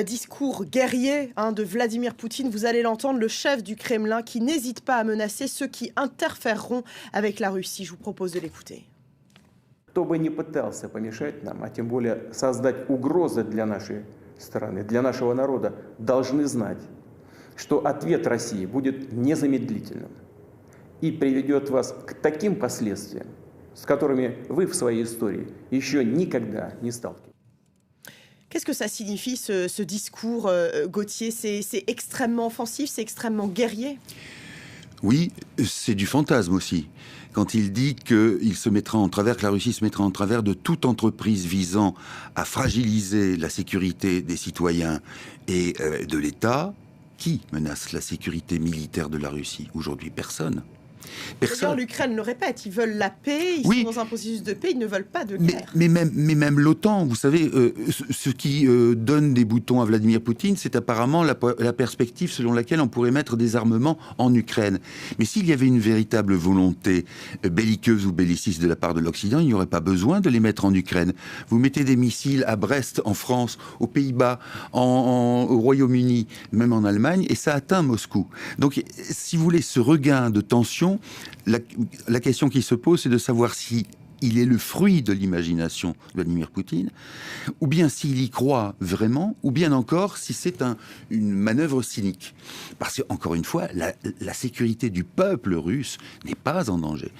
Discours guerrier de Vladimir Poutine. Vous allez l'entendre, le chef du Kremlin qui n'hésite pas à menacer ceux qui interféreront avec la Russie. Je vous propose de l'écouter. Кто бы ни пытался помешать нам, а тем более создать угрозы для нашей страны, для нашего народа, должны знать, что ответ России будет незамедлительным и приведет вас к таким последствиям, с которыми вы в своей истории еще никогда не сталкивались. Qu'est-ce que ça signifie ce discours, Gauthier? C'est extrêmement offensif, c'est extrêmement guerrier? Oui, c'est du fantasme aussi. Quand il dit qu'il se mettra en travers, que la Russie se mettra en travers de toute entreprise visant à fragiliser la sécurité des citoyens et de l'État, qui menace la sécurité militaire de la Russie? Aujourd'hui, personne. D'ailleurs, l'Ukraine le répète, ils veulent la paix, ils sont dans un processus de paix, ils ne veulent pas de guerre. Mais même l'OTAN, vous savez, ce qui donne des boutons à Vladimir Poutine, c'est apparemment la perspective selon laquelle on pourrait mettre des armements en Ukraine. Mais s'il y avait une véritable volonté belliqueuse ou belliciste de la part de l'Occident, il n'y aurait pas besoin de les mettre en Ukraine. Vous mettez des missiles à Brest, en France, aux Pays-Bas, au Royaume-Uni, même en Allemagne, et ça atteint Moscou. Donc, si vous voulez, ce regain de tension, la question qui se pose, c'est de savoir si il est le fruit de l'imagination de Vladimir Poutine, ou bien s'il y croit vraiment, ou bien encore si c'est une manœuvre cynique. Parce que, encore une fois, la sécurité du peuple russe n'est pas en danger.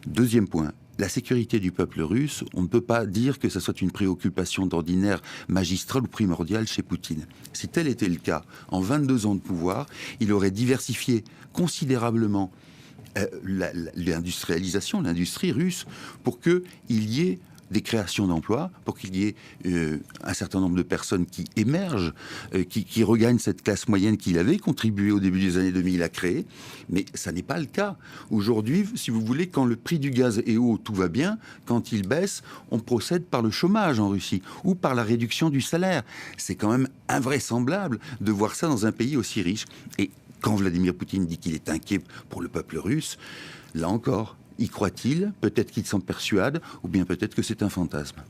Deuxième point. La sécurité du peuple russe, on ne peut pas dire que ce soit une préoccupation d'ordinaire magistrale ou primordiale chez Poutine. Si tel était le cas, en 22 ans de pouvoir, il aurait diversifié considérablement l'industrialisation, l'industrie russe, pour qu'il y ait des créations d'emplois, pour qu'il y ait un certain nombre de personnes qui émergent, qui regagnent cette classe moyenne qu'il avait contribué au début des années 2000 à créer. Mais ça n'est pas le cas. Aujourd'hui, si vous voulez, quand le prix du gaz est haut, tout va bien. Quand il baisse, on procède par le chômage en Russie ou par la réduction du salaire. C'est quand même invraisemblable de voir ça dans un pays aussi riche. Et quand Vladimir Poutine dit qu'il est inquiet pour le peuple russe, là encore, y croit-il? Peut-être qu'il s'en persuade, ou bien peut-être que c'est un fantasme.